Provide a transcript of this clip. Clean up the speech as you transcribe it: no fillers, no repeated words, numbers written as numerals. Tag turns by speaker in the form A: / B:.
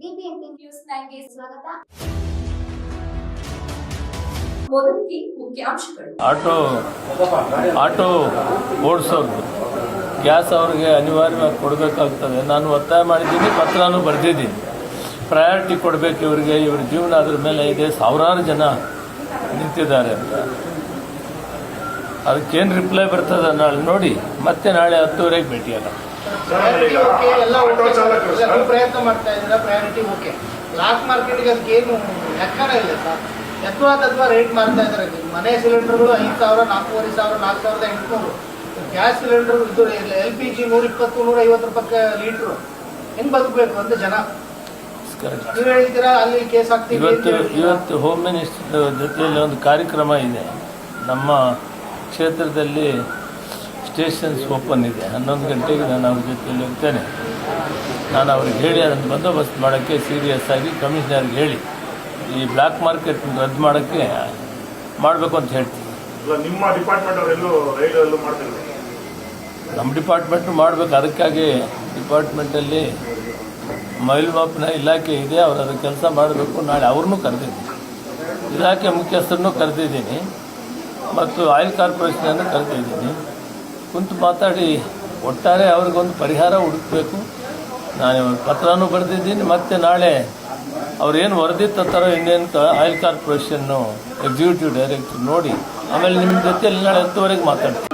A: BBMP news 9ಗೆ ಸ್ವಾಗತ. ಮೊದಲಿಗೆ ಮುಖ್ಯಾಂಶಗಳು.
B: ಆಟೋ ಓಡಿಸೋದು ಗ್ಯಾಸ್ ಅವ್ರಿಗೆ ಅನಿವಾರ್ಯವಾಗಿ ಕೊಡಬೇಕಾಗ್ತದೆ. ನಾನು ಒತ್ತಾಯ ಮಾಡಿದ್ದೀನಿ, ಪತ್ರನೂ ಬರೆದಿದ್ದೀನಿ. ಪ್ರಯಾರಿಟಿ ಕೊಡಬೇಕು ಇವರಿಗೆ, ಇವ್ರ ಜೀವನ ಅದ್ರ ಮೇಲೆ ಇದೆ. ಸಾವಿರಾರು ಜನ ನಿಂತಿದ್ದಾರೆ ಅಂತ. ಅದಕ್ಕೇನು ರಿಪ್ಲೈ ಬರ್ತದೆ ನಾಳೆ ನೋಡಿ. ಮತ್ತೆ ನಾಳೆ 10:30ಗೆ ಭೇಟಿಯಾಗ.
C: ಪ್ರಯತ್ನ ಮಾಡ್ತಾ ಇದ್ದೀರಾ, ಪ್ರಯಾರಿಟಿ ಓಕೆ. ಬ್ಲಾಕ್ ಮಾರ್ಕೆಟ್ಗೆ ಅದಕ್ಕೆ ಏನು ಲೆಕ್ಕನೇ ಇಲ್ಲ ಸರ್. ಅಥವಾ ರೇಟ್ ಮಾಡ್ತಾ ಇದ್ದಾರೆ. ಮನೆ ಸಿಲಿಂಡರ್ಗಳು 5,000, 4,500, 4,800. ಗ್ಯಾಸ್ ಸಿಲಿಂಡರ್ ಇದು LPG 120, 150 ರೂಪಾಯಿ ಲೀಟ್ರು. ಹೆಂಗ್ ಬದುಕಬೇಕು ಅಂತ ಜನ ನೀವು ಹೇಳ್ತೀರಾ. ಅಲ್ಲಿ ಕೇಸ್ ಆಗ್ತೀವಿ.
B: ಇವತ್ತು ಹೋಮ್ ಮಿನಿಸ್ಟರ್ ಜೊತೆಯಲ್ಲಿ ಒಂದು ಕಾರ್ಯಕ್ರಮ ಇದೆ. ನಮ್ಮ ಕ್ಷೇತ್ರದಲ್ಲಿ ಸ್ಟೇಷನ್ಸ್ ಓಪನ್ ಇದೆ. 11 ಗಂಟೆಗೆ ನಾನು ಅವ್ರ ಜೊತೆಯಲ್ಲಿ ಹೋಗ್ತೇನೆ. ನಾನು ಅವ್ರಿಗೆ ಹೇಳಿ ಅದನ್ನು ಬಂದೋಬಸ್ತ್ ಮಾಡೋಕ್ಕೆ ಸೀರಿಯಸ್ ಆಗಿ ಕಮಿಷನರ್ಗೆ ಹೇಳಿ ಈ ಬ್ಲ್ಯಾಕ್ ಮಾರ್ಕೆಟ್ ರದ್ದು ಮಾಡೋಕ್ಕೆ ಮಾಡಬೇಕು ಅಂತ ಹೇಳ್ತೀನಿ.
D: ನಿಮ್ಮ ಡಿಪಾರ್ಟ್ಮೆಂಟ್ ಅವರೆಲ್ಲೂ ರೈಲಲ್ಲೂ ಮಾಡ್ತಿಲ್ಲ.
B: ನಮ್ಮ ಡಿಪಾರ್ಟ್ಮೆಂಟು ಮಾಡಬೇಕು. ಅದಕ್ಕಾಗಿ ಡಿಪಾರ್ಟ್ಮೆಂಟಲ್ಲಿ ಮೈಲ್ಮಾಪನ ಇಲಾಖೆ ಇದೆ, ಅವರು ಅದರ ಕೆಲಸ ಮಾಡಬೇಕು. ನಾಳೆ ಅವ್ರನ್ನೂ ಕರೆದಿದ್ದೀನಿ, ಇಲಾಖೆ ಮುಖ್ಯಸ್ಥರನ್ನೂ ಕರೆದಿದ್ದೀನಿ ಮತ್ತು ಆಯಿಲ್ ಕಾರ್ಪೊರೇಷನನ್ನು ಕರೆದಿದ್ದೀನಿ. ಕುಂತು ಮಾತಾಡಿ ಒಟ್ಟಾರೆ ಅವ್ರಿಗೊಂದು ಪರಿಹಾರ ಹುಡುಕಬೇಕು. ನಾನು ಪತ್ರನೂ ಬರೆದಿದ್ದೀನಿ. ಮತ್ತು ನಾಳೆ ಅವ್ರೇನು ವರದಿ ತರ್ತಾರೋ ಇನ್ನೇನು ಆಯಿಲ್ ಕಾರ್ಪೊರೇಷನ್ನು ಎಕ್ಸಿಕ್ಯೂಟಿವ್ ಡೈರೆಕ್ಟರ್ ನೋಡಿ ಆಮೇಲೆ ನಿಮ್ಮ ಜೊತೆಯಲ್ಲಿ ನಾಳೆ 10:30ಗೆ ಮಾತಾಡ್ತೀನಿ.